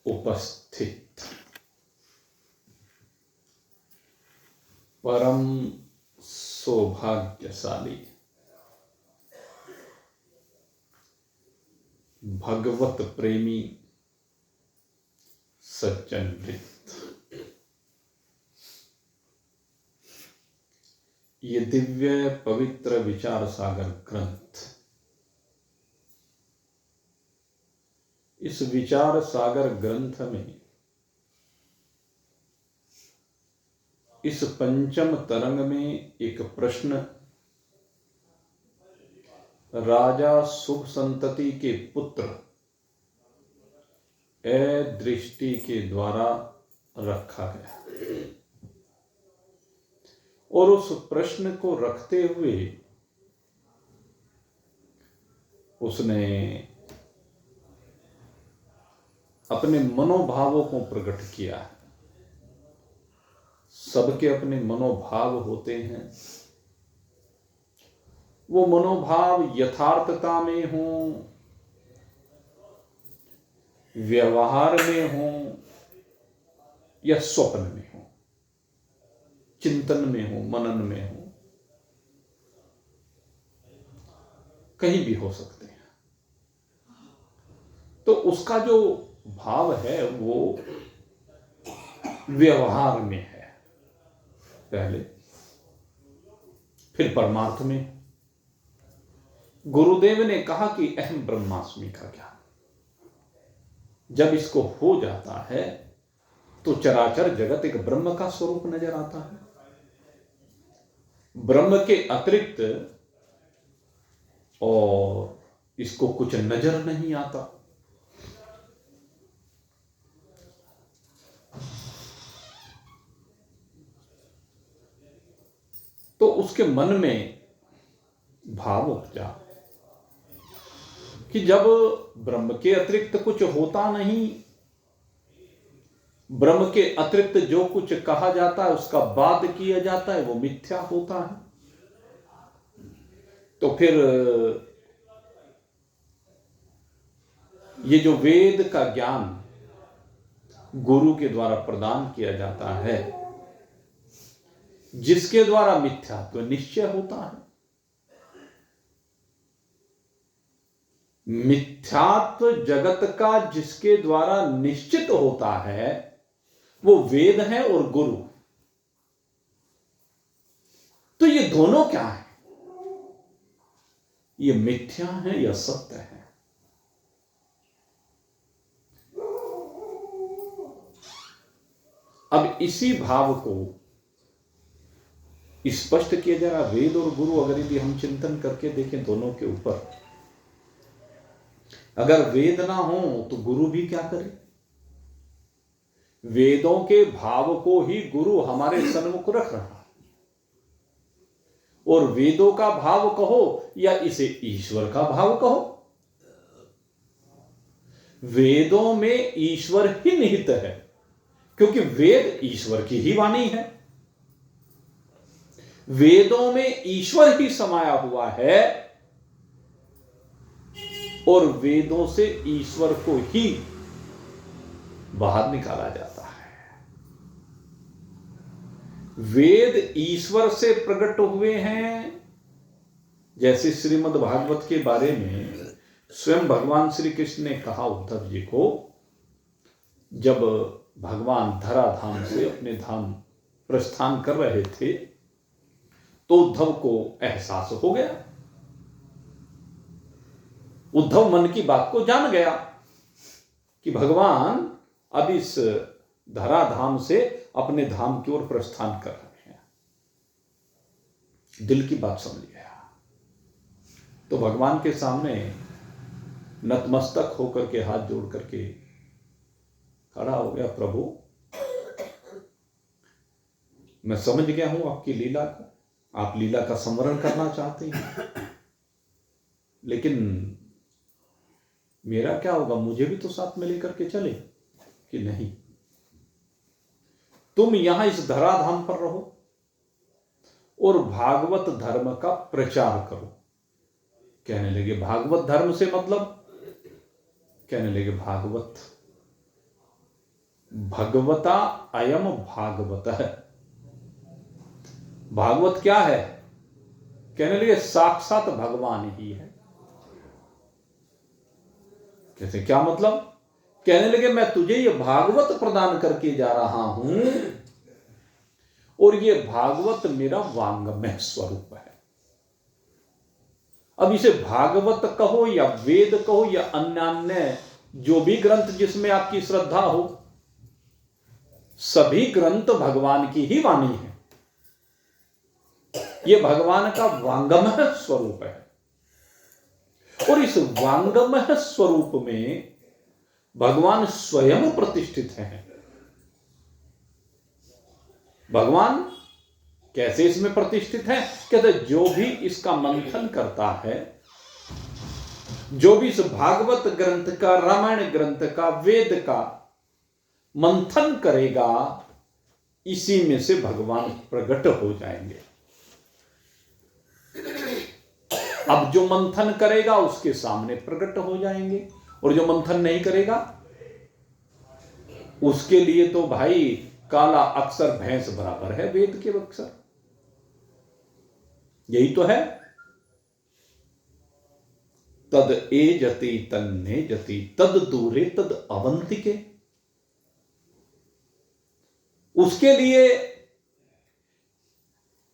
उपस्थित परम सौभाग्यशाली भगवत प्रेमी सज्जन वृत्त, ये दिव्य पवित्र विचार सागर ग्रंथ, इस विचार सागर ग्रंथ में इस पंचम तरंग में एक प्रश्न राजा शुभ संतति के पुत्र दृष्टि के द्वारा रखा गया और उस प्रश्न को रखते हुए उसने अपने मनोभावों को प्रकट किया है। सबके अपने मनोभाव होते हैं, वो मनोभाव यथार्थता में हो, व्यवहार में हो या स्वप्न में हो, चिंतन में हो, मनन में हो, कहीं भी हो सकते हैं। तो उसका जो भाव है वो व्यवहार में है पहले, फिर परमार्थ में। गुरुदेव ने कहा कि अहम ब्रह्मास्मि का ज्ञान जब इसको हो जाता है तो चराचर जगत एक ब्रह्म का स्वरूप नजर आता है। ब्रह्म के अतिरिक्त और इसको कुछ नजर नहीं आता। तो उसके मन में भाव उपजा कि जब ब्रह्म के अतिरिक्त कुछ होता नहीं, ब्रह्म के अतिरिक्त जो कुछ कहा जाता है उसका वाद किया जाता है वो मिथ्या होता है, तो फिर ये जो वेद का ज्ञान गुरु के द्वारा प्रदान किया जाता है, जिसके द्वारा मिथ्यात्व निश्चय होता है, मिथ्यात्व जगत का जिसके द्वारा निश्चित होता है वो वेद है और गुरु। तो ये दोनों क्या है? ये मिथ्या है या सत्य है? अब इसी भाव को स्पष्ट किया जा रहा। वेद और गुरु अगर यदि हम चिंतन करके देखें दोनों के ऊपर, अगर वेद ना हो तो गुरु भी क्या करे? वेदों के भाव को ही गुरु हमारे सन्मुख रख रहा है, और वेदों का भाव कहो या इसे ईश्वर का भाव कहो, वेदों में ईश्वर ही निहित है, क्योंकि वेद ईश्वर की ही वाणी है। वेदों में ईश्वर ही समाया हुआ है और वेदों से ईश्वर को ही बाहर निकाला जाता है। वेद ईश्वर से प्रकट हुए हैं, जैसे श्रीमद् भागवत के बारे में स्वयं भगवान श्री कृष्ण ने कहा उद्धव जी को, जब भगवान धराधाम से अपने धाम प्रस्थान कर रहे थे तो उद्धव को एहसास हो गया, उद्धव मन की बात को जान गया कि भगवान अब इस धराधाम से अपने धाम की ओर प्रस्थान कर रहे हैं। दिल की बात समझ गया, तो भगवान के सामने नतमस्तक होकर के हाथ जोड़ करके खड़ा हो गया। प्रभु, मैं समझ गया हूं आपकी लीला को, आप लीला का संवरण करना चाहते हैं, लेकिन मेरा क्या होगा? मुझे भी तो साथ में लेकर के चले कि नहीं, तुम यहां इस धराधाम पर रहो और भागवत धर्म का प्रचार करो। कहने लगे भागवत धर्म से मतलब? कहने लगे भागवत भगवता अयम भागवत है। भागवत क्या है? कहने लगे साक्षात भगवान ही है। कैसे, क्या मतलब? कहने लगे मैं तुझे ये भागवत प्रदान करके जा रहा हूं और ये भागवत मेरा वांगमय स्वरूप है। अब इसे भागवत कहो या वेद कहो या अन्य जो भी ग्रंथ जिसमें आपकी श्रद्धा हो, सभी ग्रंथ भगवान की ही वाणी है। ये भगवान का वांगमय स्वरूप है और इस वांगमय स्वरूप में भगवान स्वयं प्रतिष्ठित हैं। भगवान कैसे इसमें प्रतिष्ठित है? कहते जो भी इसका मंथन करता है, जो भी इस भागवत ग्रंथ का, रामायण ग्रंथ का, वेद का मंथन करेगा, इसी में से भगवान प्रकट हो जाएंगे। अब जो मंथन करेगा उसके सामने प्रकट हो जाएंगे और जो मंथन नहीं करेगा उसके लिए तो भाई काला अक्षर भैंस बराबर है वेद के अक्षर। यही तो है। तद ए जति तन्ने जति तद दूरे तद अवंतिके। उसके लिए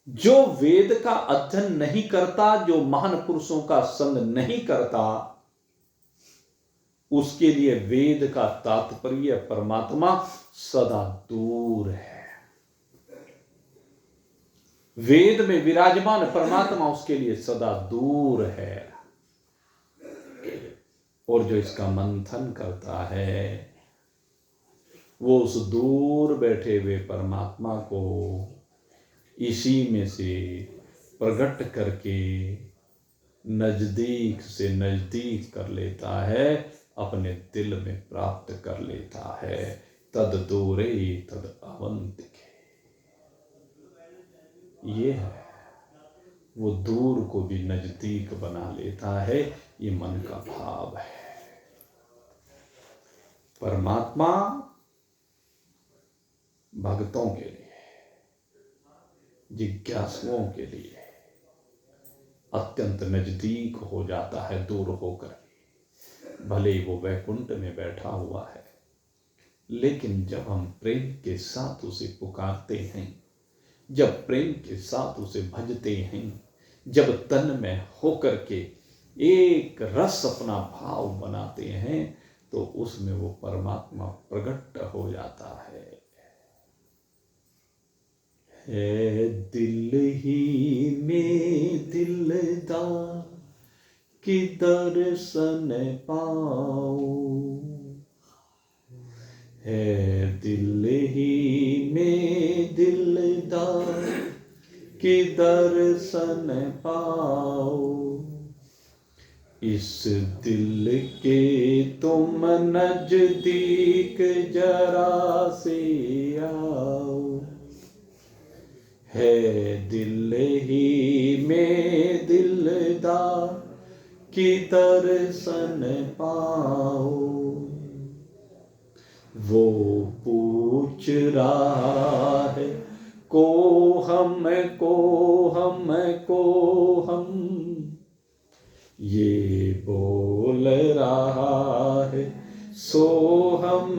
जो वेद का अध्ययन नहीं करता, जो महान पुरुषों का संग नहीं करता, उसके लिए वेद का तात्पर्य परमात्मा सदा दूर है। वेद में विराजमान परमात्मा उसके लिए सदा दूर है। और जो इसका मंथन करता है वो उस दूर बैठे हुए परमात्मा को इसी में से प्रकट करके नजदीक से नजदीक कर लेता है, अपने दिल में प्राप्त कर लेता है। तद दूरे तद अवंतिके। ये है, वो दूर को भी नजदीक बना लेता है। ये मन का भाव है। परमात्मा भक्तों के लिए, जिज्ञासुओं के लिए अत्यंत नजदीक हो जाता है दूर होकर। भले ही वो वैकुंठ में बैठा हुआ है, लेकिन जब हम प्रेम के साथ उसे पुकारते हैं, जब प्रेम के साथ उसे भजते हैं, जब तन में होकर के एक रस अपना भाव बनाते हैं, तो उसमें वो परमात्मा प्रकट हो जाता है। दिल ही में दिलदार की दर्शन पाओ, है दिल ही में दिलदार की दर्शन पाओ। इस दिल के तुम नजदीक जरा से आओ, है दिल ही में दिलदार की दर्शन पाओ। वो पूछ रहा है को हम ये बोल रहा है सोहम।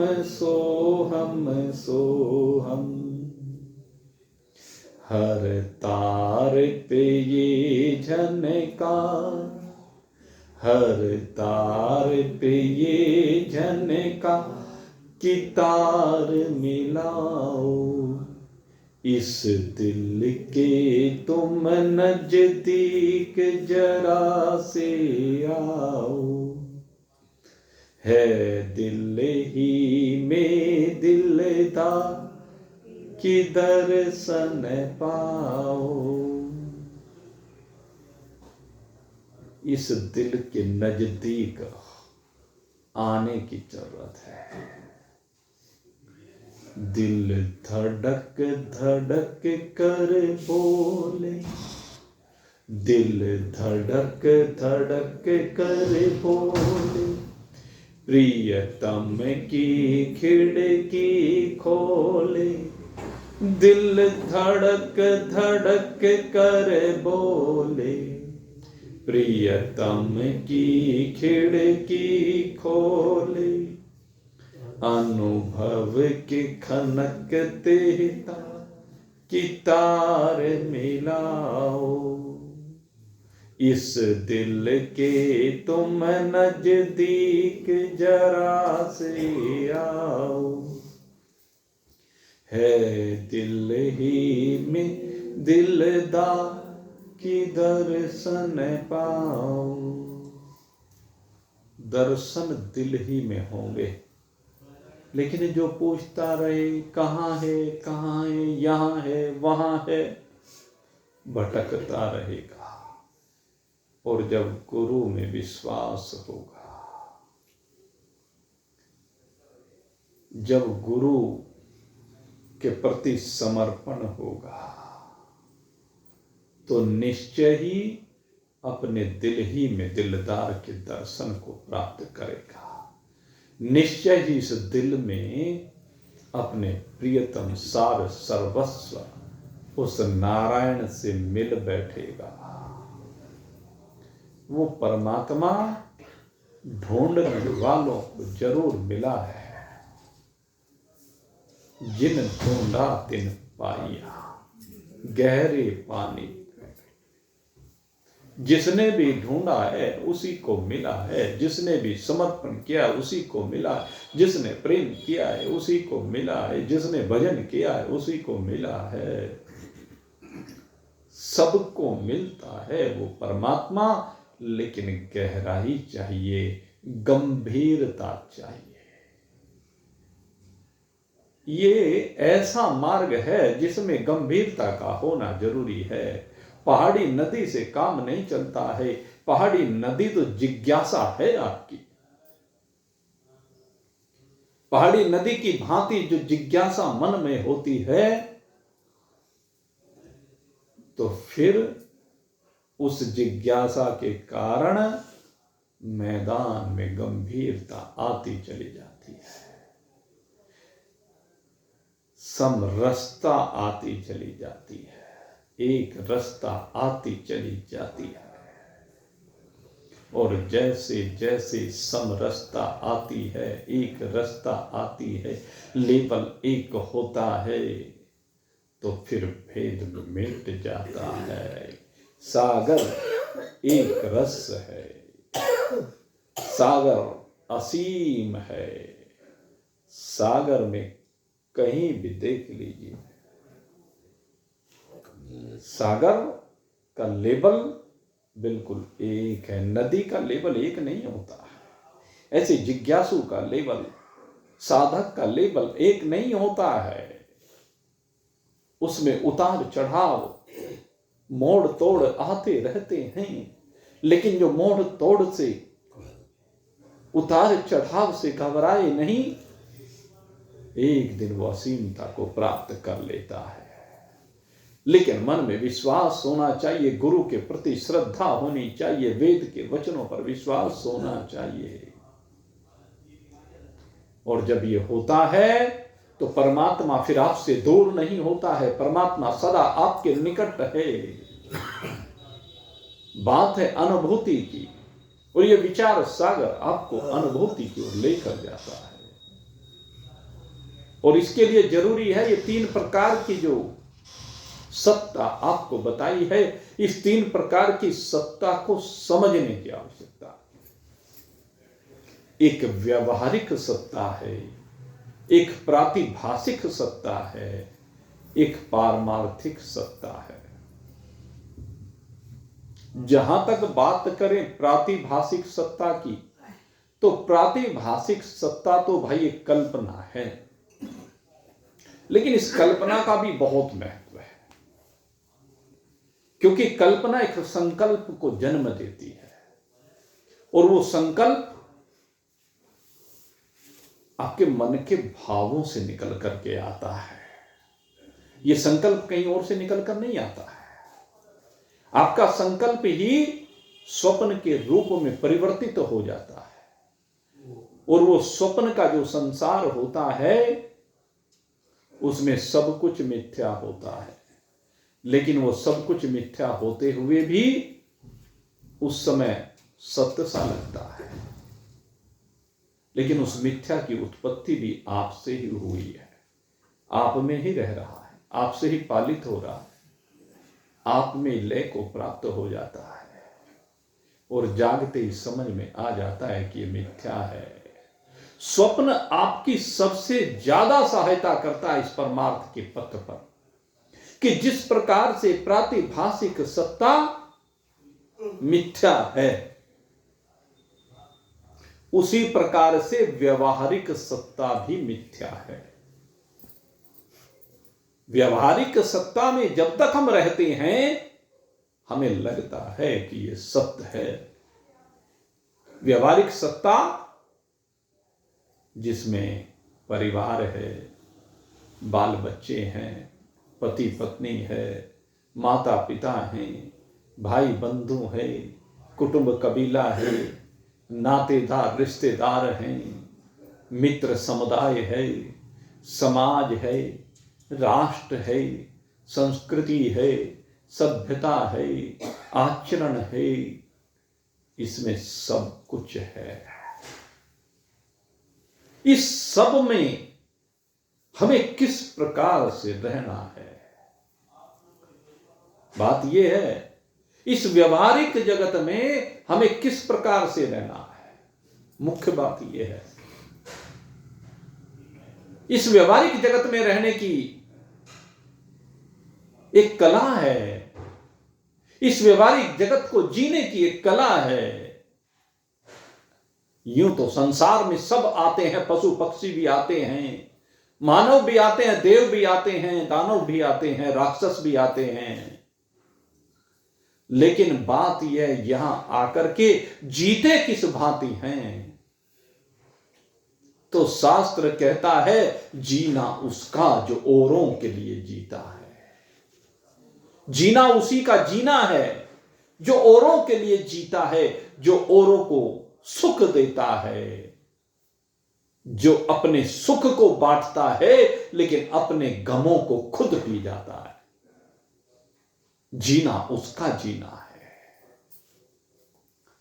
हर तार पे ये झनकार, हर तार पे ये झनकार की तार मिलाओ। इस दिल के तुम नजदीक जरा से आओ, है दिल ही में दिलदार की दर्शन पाओ। इस दिल के नजदीक आने की जरूरत है। दिल धड़क धड़क कर बोले, दिल धड़क धड़क कर बोले, प्रियतम की खिड़की खोले, दिल धड़क धड़क कर बोले, प्रियतम की खिड़की खोले, अनुभव के खनकते की तार मिलाओ, इस दिल के तुम नजदीक जरा से आओ, है दिल ही में दिलदार की दर्शन पाओ। दर्शन दिल ही में होंगे, लेकिन जो पूछता रहे कहाँ है कहाँ है, यहाँ है वहां है, भटकता रहेगा। और जब गुरु में विश्वास होगा, जब गुरु के प्रति समर्पण होगा, तो निश्चय ही अपने दिल ही में दिलदार के दर्शन को प्राप्त करेगा। निश्चय ही इस दिल में अपने प्रियतम सार सर्वस्व उस नारायण से मिल बैठेगा। वो परमात्मा ढूंढने वालों को जरूर मिला है, जिन ढूंढा तिन पाया गहरे पानी। जिसने भी ढूंढा है उसी को मिला है, जिसने भी समर्पण किया उसी को मिला है, जिसने प्रेम किया है उसी को मिला है, जिसने भजन किया है उसी को मिला है। सबको मिलता है वो परमात्मा, लेकिन गहराई चाहिए, गंभीरता चाहिए। ये ऐसा मार्ग है जिसमें गंभीरता का होना जरूरी है। पहाड़ी नदी से काम नहीं चलता है। पहाड़ी नदी तो जिज्ञासा है आपकी। पहाड़ी नदी की भांति जो जिज्ञासा मन में होती है, तो फिर उस जिज्ञासा के कारण मैदान में गंभीरता आती चली जाती है, समरसता आती चली जाती है, एक रस्ता आती चली जाती है। और जैसे जैसे समरसता आती है, एक रास्ता आती है, लेवल एक होता है, तो फिर भेद मिट जाता है। सागर एक रस है, सागर असीम है। सागर में कहीं भी देख लीजिए, सागर का लेवल बिल्कुल एक है। नदी का लेवल एक नहीं होता है। ऐसे जिज्ञासु का लेवल, साधक का लेवल एक नहीं होता है। उसमें उतार चढ़ाव, मोड़ तोड़ आते रहते हैं, लेकिन जो मोड़ तोड़ से, उतार चढ़ाव से घबराए नहीं, एक दिन वो असीमता को प्राप्त कर लेता है। लेकिन मन में विश्वास होना चाहिए, गुरु के प्रति श्रद्धा होनी चाहिए, वेद के वचनों पर विश्वास होना चाहिए। और जब ये होता है तो परमात्मा फिर आपसे दूर नहीं होता है। परमात्मा सदा आपके निकट है। बात है अनुभूति की, और ये विचार सागर आपको अनुभूति की ओर लेकर जाता है। और इसके लिए जरूरी है ये तीन प्रकार की जो सत्ता आपको बताई है, इस तीन प्रकार की सत्ता को समझने की आवश्यकता है। एक व्यावहारिक सत्ता है, एक प्रातिभाषिक सत्ता है, एक पारमार्थिक सत्ता है। जहां तक बात करें प्रातिभाषिक सत्ता की, तो प्रातिभाषिक सत्ता तो भाई एक कल्पना है, लेकिन इस कल्पना का भी बहुत महत्व है, क्योंकि कल्पना एक संकल्प को जन्म देती है, और वो संकल्प आपके मन के भावों से निकल करके आता है। ये संकल्प कहीं और से निकल कर नहीं आता है। आपका संकल्प ही स्वप्न के रूप में परिवर्तित हो जाता है। और वो स्वप्न का जो संसार होता है उसमें सब कुछ मिथ्या होता है, लेकिन वो सब कुछ मिथ्या होते हुए भी उस समय सत्य सा लगता है। लेकिन उस मिथ्या की उत्पत्ति भी आपसे ही हुई है, आप में ही रह रहा है, आपसे ही पालित हो रहा है, आप में लय को प्राप्त हो जाता है और जागते ही समझ में आ जाता है कि ये मिथ्या है। स्वप्न आपकी सबसे ज्यादा सहायता करता है इस परमार्थ के पथ पर, कि जिस प्रकार से प्रातिभाषिक सत्ता मिथ्या है, उसी प्रकार से व्यवहारिक सत्ता भी मिथ्या है। व्यवहारिक सत्ता में जब तक हम रहते हैं हमें लगता है कि यह सत्य है। व्यवहारिक सत्ता जिसमें परिवार है, बाल बच्चे हैं, पति पत्नी है, माता पिता हैं, भाई बंधु है, कुटुंब कबीला है, नातेदार रिश्तेदार हैं, मित्र समुदाय है, समाज है, राष्ट्र है, संस्कृति है, सभ्यता है, आचरण है, इसमें सब कुछ है। इस सब में हमें किस प्रकार से रहना है, बात यह है। इस व्यवहारिक जगत में हमें किस प्रकार से रहना है, मुख्य बात यह है। इस व्यवहारिक जगत में रहने की एक कला है, इस व्यवहारिक जगत को जीने की एक कला है। यूं तो संसार में सब आते हैं, पशु पक्षी भी आते हैं, मानव भी आते हैं, देव भी आते हैं, दानव भी आते हैं, राक्षस भी आते हैं। लेकिन बात यह यहां आकर के जीते किस भांति हैं, तो शास्त्र कहता है जीना उसका जो औरों के लिए जीता है। जीना उसी का जीना है जो औरों के लिए जीता है, जो औरों को सुख देता है, जो अपने सुख को बांटता है लेकिन अपने गमों को खुद पी जाता है। जीना उसका जीना है।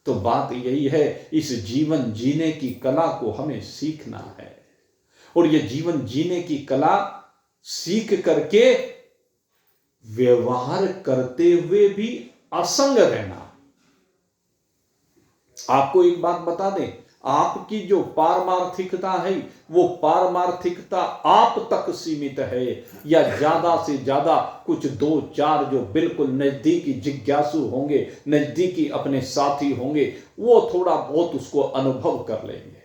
तो बात यही है, इस जीवन जीने की कला को हमें सीखना है और यह जीवन जीने की कला सीख करके व्यवहार करते हुए भी असंग रहना। आपको एक बात बता दें, आपकी जो पारमार्थिकता है वो पारमार्थिकता आप तक सीमित है, या ज्यादा से ज्यादा कुछ दो चार जो बिल्कुल नजदीकी जिज्ञासु होंगे, नजदीकी अपने साथी होंगे, वो थोड़ा बहुत उसको अनुभव कर लेंगे।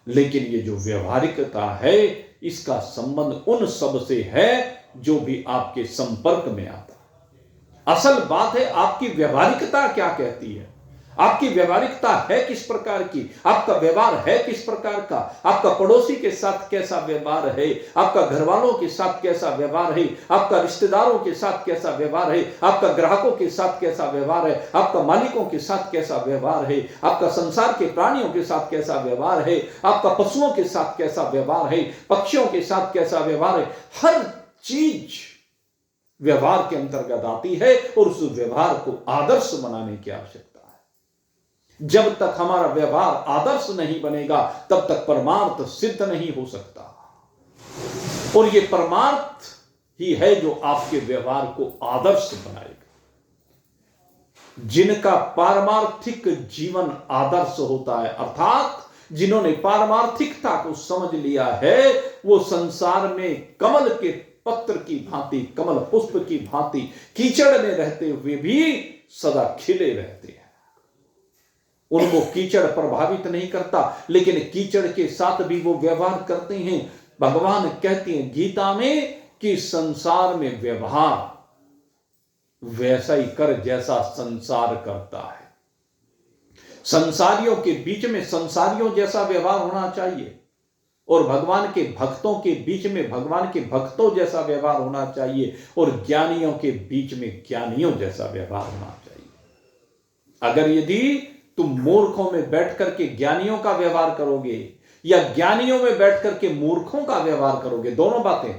लेकिन ये जो व्यवहारिकता है इसका संबंध उन सब से है जो भी आपके संपर्क में आता। असल बात है आपकी व्यवहारिकता क्या कहती है, आपकी व्यवहारिकता है किस प्रकार की, आपका व्यवहार है किस प्रकार का, आपका पड़ोसी के साथ कैसा व्यवहार है, आपका घर वालों के साथ कैसा व्यवहार है, आपका रिश्तेदारों के साथ कैसा व्यवहार है, आपका ग्राहकों के साथ कैसा व्यवहार है, आपका मालिकों के साथ कैसा व्यवहार है, आपका संसार के प्राणियों के साथ कैसा व्यवहार है, आपका पशुओं के साथ कैसा व्यवहार है, पक्षियों के साथ कैसा व्यवहार है। हर चीज व्यवहार के अंतर्गत आती है और उस व्यवहार को आदर्श बनाने की आवश्यकता। जब तक हमारा व्यवहार आदर्श नहीं बनेगा तब तक परमार्थ सिद्ध नहीं हो सकता, और यह परमार्थ ही है जो आपके व्यवहार को आदर्श बनाएगा। जिनका पारमार्थिक जीवन आदर्श होता है, अर्थात जिन्होंने पारमार्थिकता को समझ लिया है, वो संसार में कमल के पत्र की भांति, कमल पुष्प की भांति कीचड़ में रहते हुए भी सदा खिले रहते हैं। उनको कीचड़ प्रभावित नहीं करता, लेकिन कीचड़ के साथ भी वो व्यवहार करते हैं। भगवान कहते हैं गीता में कि संसार में व्यवहार वैसा ही कर जैसा संसार करता है। संसारियों के बीच में संसारियों जैसा व्यवहार होना चाहिए और भगवान के भक्तों के बीच में भगवान के भक्तों जैसा व्यवहार होना चाहिए और ज्ञानियों के बीच में ज्ञानियों जैसा व्यवहार होना चाहिए। अगर यदि तुम मूर्खों में बैठ करके ज्ञानियों का व्यवहार करोगे या ज्ञानियों में बैठ करके मूर्खों का व्यवहार करोगे। दोनों बातें।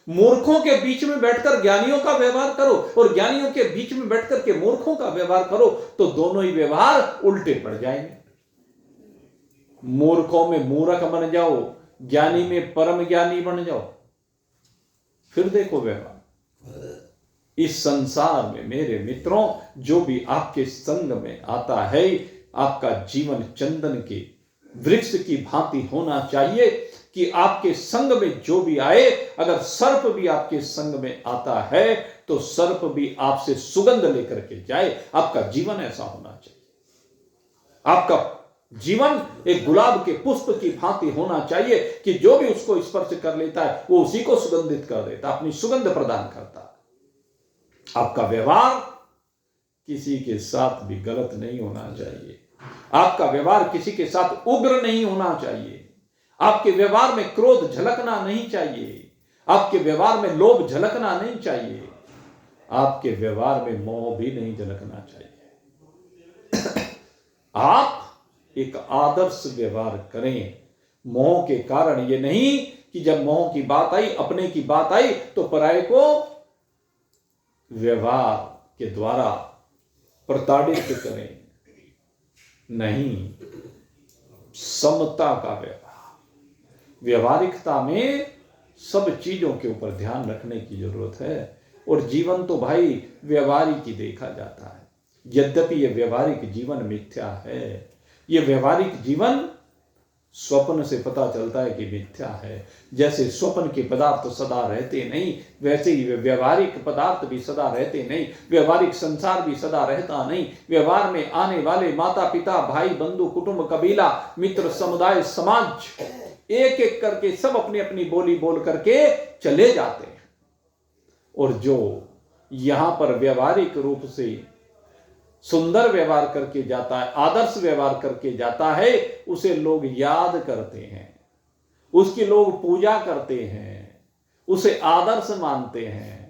मूर्खों के बीच में बैठकर ज्ञानियों का व्यवहार करो और ज्ञानियों के बीच में बैठकर के मूर्खों का व्यवहार करो, तो दोनों ही व्यवहार उल्टे पड़ जाएंगे। मूर्खों में मूर्ख बन जाओ, ज्ञानी में परम ज्ञानी बन जाओ, फिर देखो व्यवहार। इस संसार में मेरे मित्रों, जो भी आपके संग में आता है, आपका जीवन चंदन के वृक्ष की भांति होना चाहिए कि आपके संग में जो भी आए, अगर सर्प भी आपके संग में आता है तो सर्प भी आपसे सुगंध लेकर के जाए। आपका जीवन ऐसा होना चाहिए। आपका जीवन एक गुलाब के पुष्प की भांति होना चाहिए कि जो भी उसको स्पर्श कर लेता है वो उसी को सुगंधित कर देता, अपनी सुगंध प्रदान करता है। आपका व्यवहार किसी के साथ भी गलत नहीं होना चाहिए। आपका व्यवहार किसी के साथ उग्र नहीं होना चाहिए। आपके व्यवहार में क्रोध झलकना नहीं चाहिए। आपके व्यवहार में लोभ झलकना नहीं चाहिए। आपके व्यवहार में मोह भी नहीं झलकना चाहिए। आप एक आदर्श व्यवहार करें। मोह के कारण ये नहीं कि जब मोह की बात आई, अपने की बात आई तो पराये को व्यवहार के द्वारा प्रताड़ित करें। नहीं, समता का व्यवहार। व्यवहारिकता में सब चीजों के ऊपर ध्यान रखने की जरूरत है। और जीवन तो भाई व्यवहारिक ही देखा जाता है। यद्यपि यह व्यवहारिक जीवन मिथ्या है। यह व्यवहारिक जीवन स्वप्न से पता चलता है कि मिथ्या है। जैसे स्वप्न के पदार्थ सदा रहते नहीं, वैसे ही व्यवहारिक पदार्थ भी सदा रहते नहीं। व्यवहारिक संसार भी सदा रहता नहीं। व्यवहार में आने वाले माता पिता, भाई बंधु, कुटुंब, कबीला, मित्र, समुदाय, समाज, एक एक करके सब अपनी अपनी बोली बोल करके चले जाते हैं। और जो यहां पर व्यवहारिक रूप से सुंदर व्यवहार करके जाता है, आदर्श व्यवहार करके जाता है, उसे लोग याद करते हैं, उसकी लोग पूजा करते हैं, उसे आदर्श मानते हैं।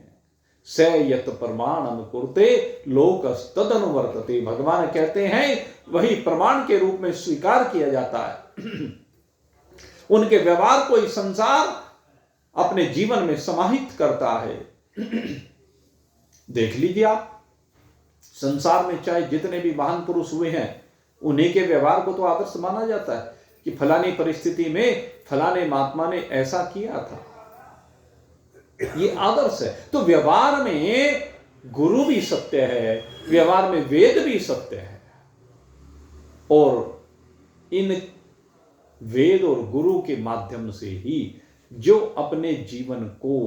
स यत प्रमाणम कुरुते लोकस्तदनुवर्तते। भगवान कहते हैं वही प्रमाण के रूप में स्वीकार किया जाता है। उनके व्यवहार को ही संसार अपने जीवन में समाहित करता है। देख लीजिए आप, संसार में चाहे जितने भी महान पुरुष हुए हैं, उन्हीं के व्यवहार को तो आदर्श माना जाता है कि फलानी परिस्थिति में फलाने महात्मा ने ऐसा किया था। ये आदर्श है। तो व्यवहार में गुरु भी सत्य है, व्यवहार में वेद भी सत्य है। और इन वेद और गुरु के माध्यम से ही जो अपने जीवन को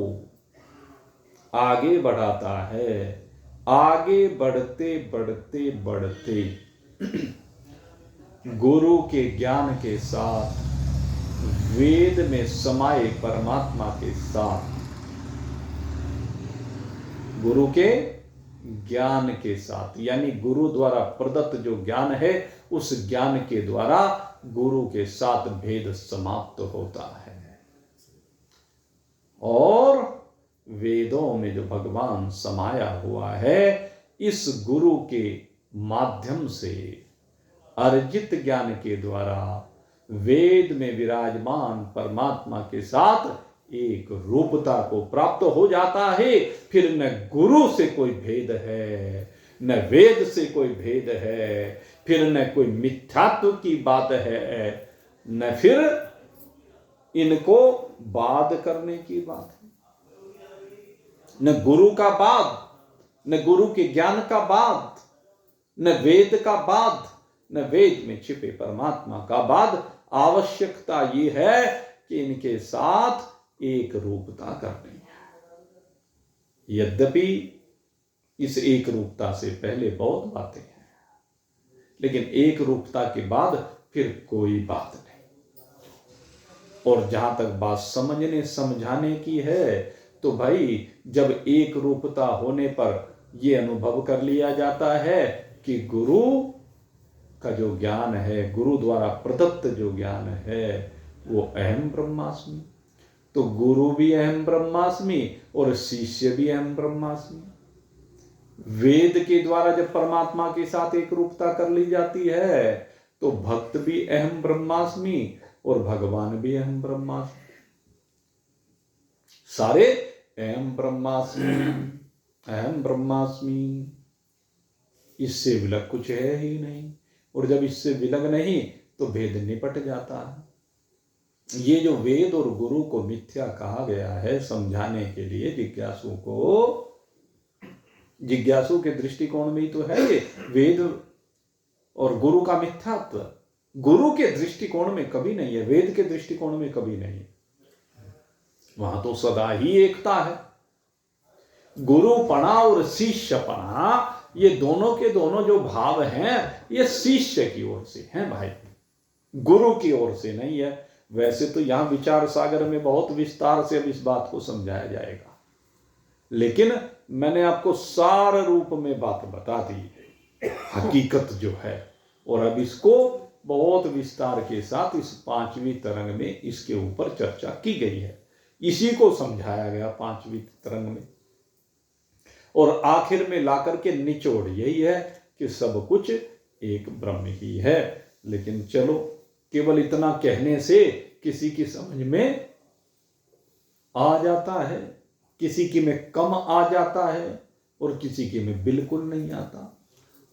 आगे बढ़ाता है, आगे बढ़ते बढ़ते बढ़ते गुरु के ज्ञान के साथ, वेद में समाये परमात्मा के साथ, गुरु के ज्ञान के साथ, यानी गुरु द्वारा प्रदत्त जो ज्ञान है, उस ज्ञान के द्वारा गुरु के साथ भेद समाप्त होता है। और वेदों में जो भगवान समाया हुआ है, इस गुरु के माध्यम से अर्जित ज्ञान के द्वारा वेद में विराजमान परमात्मा के साथ एक रूपता को प्राप्त हो जाता है। फिर न गुरु से कोई भेद है, न वेद से कोई भेद है, फिर न कोई मिथ्यात्व की बात है, न फिर इनको बाद करने की बात है। न गुरु का बाद, न गुरु के ज्ञान का बाद, न वेद का बाद, न वेद में छिपे परमात्मा का बाद। आवश्यकता ये है कि इनके साथ एक रूपता करनी है। यद्यपि इस एक रूपता से पहले बहुत बातें हैं, लेकिन एक रूपता के बाद फिर कोई बात नहीं। और जहां तक बात समझने समझाने की है, तो भाई जब एक रूपता होने पर यह अनुभव कर लिया जाता है कि गुरु का जो ज्ञान है, गुरु द्वारा प्रदत्त जो ज्ञान है, वो अहम ब्रह्मास्मि, तो गुरु भी अहम ब्रह्मास्मि और शिष्य भी अहम ब्रह्मास्मि। वेद के द्वारा जब परमात्मा के साथ एक रूपता कर ली जाती है तो भक्त भी अहम ब्रह्मास्मि और भगवान भी अहम ब्रह्मास्मि, सारे अहम ब्रह्मास्मि अहम ब्रह्मास्मि। इससे विलग कुछ है ही नहीं, और जब इससे विलग नहीं तो भेद निपट जाता है। ये जो वेद और गुरु को मिथ्या कहा गया है समझाने के लिए जिज्ञासु को, जिज्ञासु के दृष्टिकोण में ही तो है ये वेद और गुरु का मिथ्यात्व। गुरु के दृष्टिकोण में कभी नहीं है, वेद के दृष्टिकोण में कभी नहीं है, वहां तो सदा ही एकता है। गुरुपणा और शिष्यपणा ये दोनों के दोनों जो भाव हैं ये शिष्य की ओर से हैं भाई, गुरु की ओर से नहीं है। वैसे तो यहां विचार सागर में बहुत विस्तार से अब इस बात को समझाया जाएगा, लेकिन मैंने आपको सार रूप में बात बता दी हकीकत जो है, और अब इसको बहुत विस्तार के साथ इस 5वीं तरंग में इसके ऊपर चर्चा की गई है, इसी को समझाया गया 5वीं तरंग में। और आखिर में लाकर के निचोड़ यही है कि सब कुछ एक ब्रह्म ही है। लेकिन चलो केवल इतना कहने से किसी की समझ में आ जाता है, किसी की में कम आ जाता है और किसी की में बिल्कुल नहीं आता।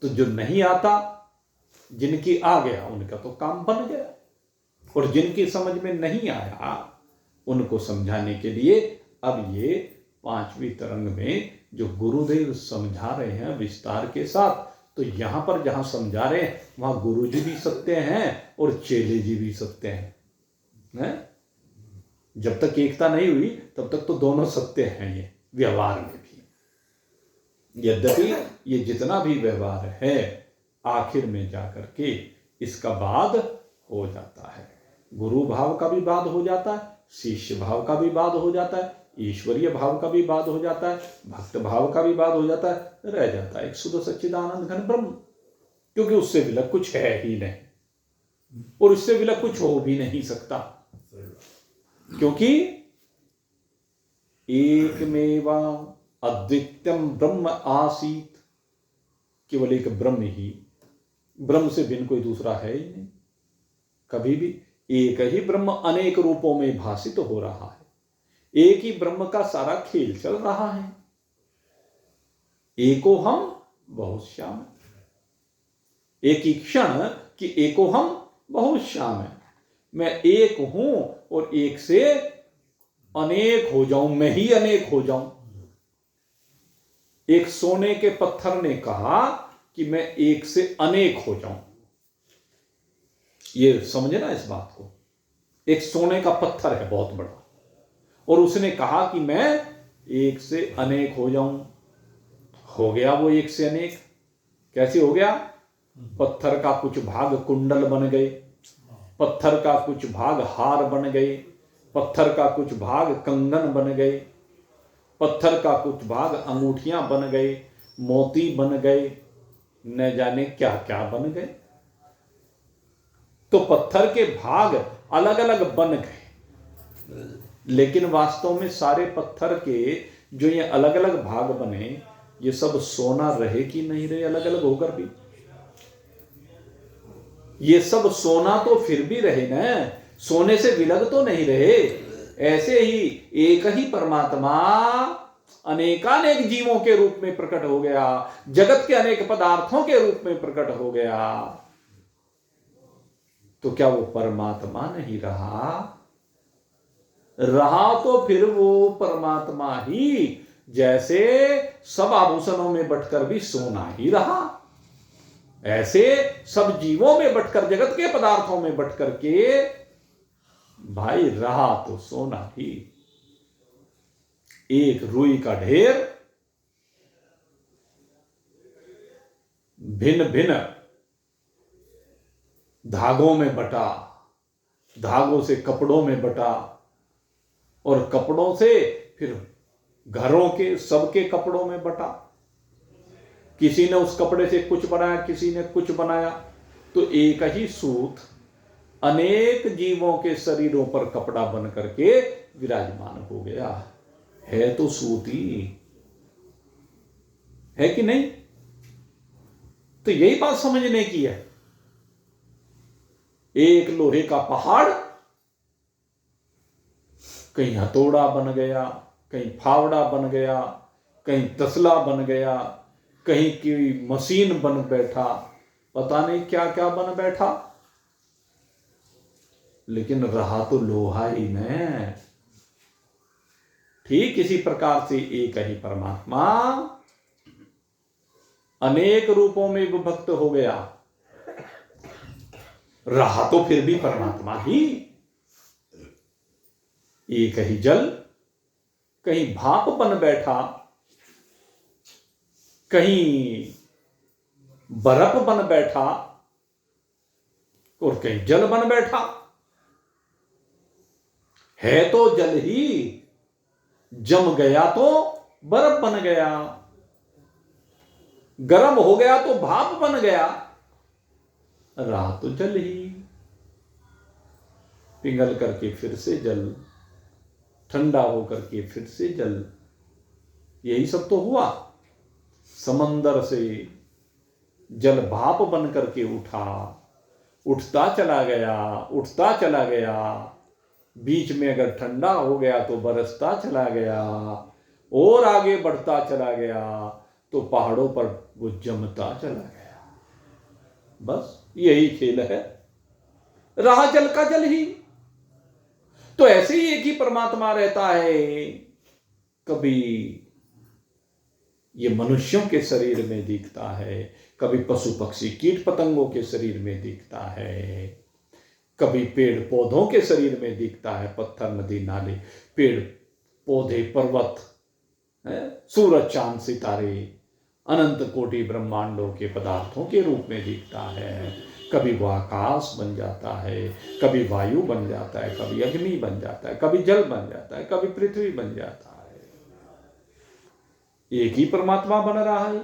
तो जो नहीं आता, जिनकी आ गया उनका तो काम बन गया, और जिनकी समझ में नहीं आया उनको समझाने के लिए अब ये 5वीं तरंग में जो गुरुदेव समझा रहे हैं विस्तार के साथ, तो यहां पर जहां समझा रहे हैं वहां गुरु जी भी सत्य हैं और चेले जी भी सत्य हैं। जब तक एकता नहीं हुई तब तक तो दोनों सत्य हैं ये व्यवहार में भी। यद्यपि ये जितना भी व्यवहार है आखिर में जाकर के इसका बाद हो जाता है, गुरु भाव का भी बाद हो जाता है, शिष्य भाव का भी बाद हो जाता है, ईश्वरीय भाव का भी बाद हो जाता है, भक्त भाव का भी बाद हो जाता है, रह जाता है एक शुद्ध सच्चिदानंद घन ब्रह्म, क्योंकि उससे विलग कुछ है ही नहीं और उससे विलग कुछ हो भी नहीं सकता, क्योंकि एकमेवा अद्वितीयम ब्रह्म आसीत, केवल एक ब्रह्म ही, ब्रह्म से भिन्न कोई दूसरा है ही नहीं कभी भी। एक ही ब्रह्म अनेक रूपों में भासित हो रहा है, एक ही ब्रह्म का सारा खेल चल रहा है। एको हम बहुत श्याम, एक ही क्षण कि एको हम बहुत श्याम है, मैं एक हूं और एक से अनेक हो जाऊं, मैं ही अनेक हो जाऊं। एक सोने के पत्थर ने कहा कि मैं एक से अनेक हो जाऊं, ये समझे ना इस बात को। एक सोने का पत्थर है बहुत बड़ा और उसने कहा कि मैं एक से अनेक हो जाऊं, हो गया वो एक से अनेक। कैसे हो गया? पत्थर का कुछ भाग कुंडल बन गए, पत्थर का कुछ भाग हार बन गए, पत्थर का कुछ भाग कंगन बन गए, पत्थर का कुछ भाग अंगूठियां बन गए, मोती बन गए, न जाने क्या क्या बन गए। तो पत्थर के भाग अलग अलग बन गए, लेकिन वास्तव में सारे पत्थर के जो ये अलग अलग भाग बने, ये सब सोना रहे कि नहीं रहे अलग अलग होकर भी? ये सब सोना तो फिर भी रहे ना, सोने से विलग तो नहीं रहे। ऐसे ही एक ही परमात्मा अनेकानेक जीवों के रूप में प्रकट हो गया, जगत के अनेक पदार्थों के रूप में प्रकट हो गया, तो क्या वो परमात्मा नहीं रहा? रहा तो फिर वो परमात्मा ही जैसे सब आभूषणों में बटकर भी सोना ही रहा, ऐसे सब जीवों में बटकर, जगत के पदार्थों में बटकर के भाई रहा तो सोना ही। एक रुई का ढेर भिन्न भिन्न धागों में बटा, धागों से कपड़ों में बटा, और कपड़ों से फिर घरों के सबके कपड़ों में बटा। किसी ने उस कपड़े से कुछ बनाया, किसी ने कुछ बनाया, तो एक ही सूत अनेक जीवों के शरीरों पर कपड़ा बन करके विराजमान हो गया। है तो सूत ही, है कि नहीं? तो यही बात समझने की है। एक लोहे का पहाड़ कहीं हथौड़ा बन गया, कहीं फावड़ा बन गया, कहीं तसला बन गया, कहीं की मशीन बन बैठा, पता नहीं क्या क्या बन बैठा, लेकिन रहा तो लोहा ही में। ठीक इसी प्रकार से एक ही परमात्मा अनेक रूपों में विभक्त हो गया, रहा तो फिर भी परमात्मा ही। एक ही जल कहीं भाप बन बैठा, कहीं बर्फ बन बैठा, और कहीं जल बन बैठा। है तो जल ही, जम गया तो बर्फ बन गया, गर्म हो गया तो भाप बन गया, रहा तो जल ही। पिघल करके फिर से जल, ठंडा होकर के फिर से जल, यही सब तो हुआ। समंदर से जल भाप बन करके उठा, उठता चला गया, उठता चला गया, बीच में अगर ठंडा हो गया तो बरसता चला गया, और आगे बढ़ता चला गया तो पहाड़ों पर वो जमता चला गया। बस यही खेल है, रहा जल का जल ही। तो ऐसे ही एक ही परमात्मा रहता है। कभी ये मनुष्यों के शरीर में दिखता है, कभी पशु पक्षी कीट पतंगों के शरीर में दिखता है, कभी पेड़ पौधों के शरीर में दिखता है, पत्थर नदी नाले पेड़ पौधे पर्वत, सूरज चांद सितारे अनंत कोटि ब्रह्मांडों के पदार्थों के रूप में दिखता है। कभी वो आकाश बन जाता है, कभी वायु बन जाता है, कभी अग्नि बन जाता है, कभी जल बन जाता है, कभी पृथ्वी बन जाता है। एक ही परमात्मा बन रहा है।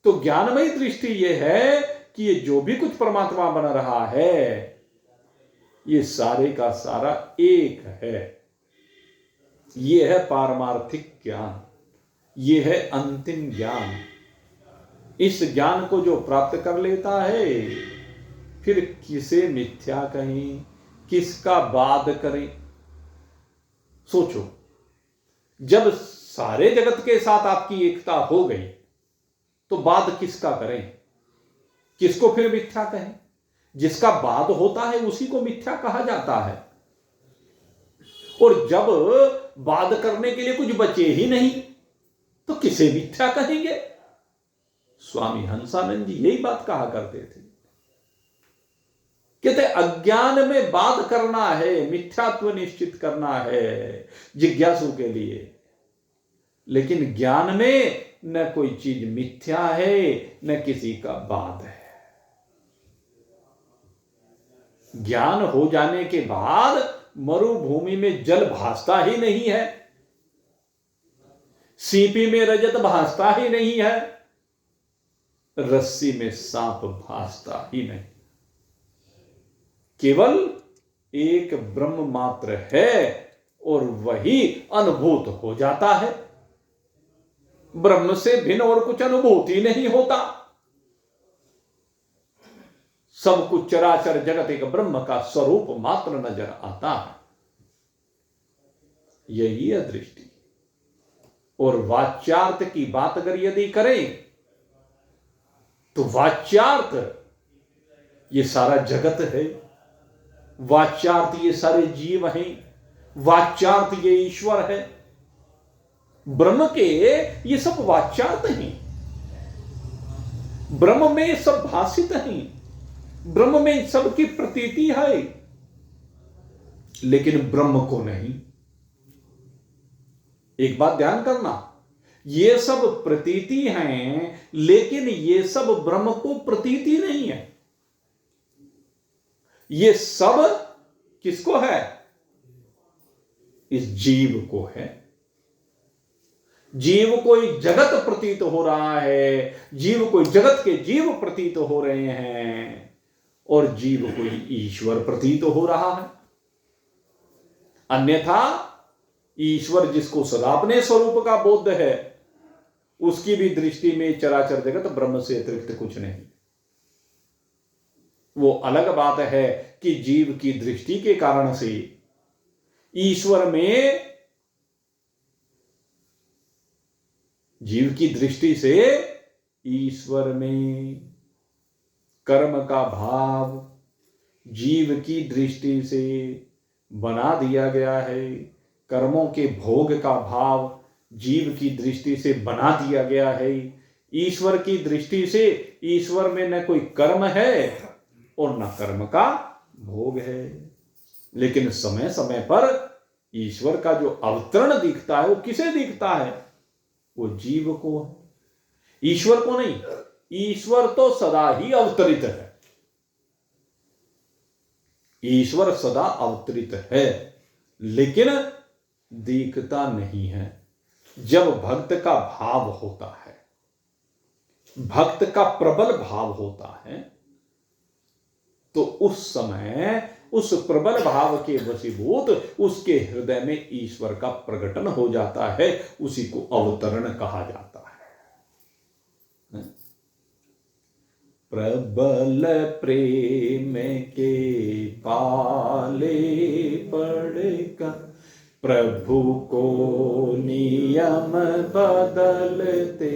तो ज्ञानमयी दृष्टि यह है कि ये जो भी कुछ परमात्मा बन रहा है, ये सारे का सारा एक है। ये है पारमार्थिक ज्ञान, ये है अंतिम ज्ञान। इस ज्ञान को जो प्राप्त कर लेता है, फिर किसे मिथ्या कहें, किसका वाद करें। सोचो, जब सारे जगत के साथ आपकी एकता हो गई तो वाद किसका करें, किसको फिर मिथ्या कहें? जिसका वाद होता है उसी को मिथ्या कहा जाता है। और जब वाद करने के लिए कुछ बचे ही नहीं तो किसे मिथ्या कहेंगे? स्वामी हंसानंद जी यही बात कहा करते थे, कहते अज्ञान में वाद करना है, मिथ्यात्व निश्चित करना है जिज्ञासु के लिए, लेकिन ज्ञान में न कोई चीज मिथ्या है न किसी का वाद है। ज्ञान हो जाने के बाद मरुभूमि में जल भासता ही नहीं है, सीपी में रजत भासता ही नहीं है, रस्सी में सांप भासता ही नहीं। केवल एक ब्रह्म मात्र है और वही अनुभूत हो जाता है। ब्रह्म से भिन्न और कुछ अनुभूति नहीं होता। सब कुछ चराचर जगत एक ब्रह्म का स्वरूप मात्र नजर आता है। यही है दृष्टि। और वाच्यार्थ की बात अगर यदि करें तो वाच्यार्थ ये सारा जगत है, वाच्यार्थ ये सारे जीव हैं, वाच्यार्थ ये ईश्वर है। ब्रह्म के ये सब वाच्यार्थ हैं, ब्रह्म में सब भाषित हैं, ब्रह्म में सबकी प्रतीति है, लेकिन ब्रह्म को नहीं। एक बात ध्यान करना, ये सब प्रतीति हैं लेकिन ये सब ब्रह्म को प्रतीति नहीं है। ये सब किसको है? इस जीव को है। जीव कोई जगत प्रतीत हो रहा है, जीव कोई जगत के जीव प्रतीत हो रहे हैं, और जीव कोई ईश्वर प्रतीत हो रहा है। अन्यथा ईश्वर जिसको सदा अपने स्वरूप का बोध है, उसकी भी दृष्टि में चराचर जगत ब्रह्म से अतिरिक्त कुछ नहीं। वो अलग बात है कि जीव की दृष्टि के कारण से ईश्वर में, जीव की दृष्टि से ईश्वर में कर्म का भाव जीव की दृष्टि से बना दिया गया है। कर्मों के भोग का भाव जीव की दृष्टि से बना दिया गया है। ईश्वर की दृष्टि से ईश्वर में न कोई कर्म है और न कर्म का भोग है। लेकिन समय समय पर ईश्वर का जो अवतरण दिखता है वो किसे दिखता है? वो जीव को, ईश्वर को नहीं। ईश्वर तो सदा ही अवतरित है, ईश्वर सदा अवतरित है, लेकिन दिखता नहीं है। जब भक्त का भाव होता है, भक्त का प्रबल भाव होता है, तो उस समय उस प्रबल भाव के वशीभूत उसके हृदय में ईश्वर का प्रकटन हो जाता है। उसी को अवतरण कहा जाता है। प्रबल प्रेम के पाले पड़कर प्रभु को नियम बदलते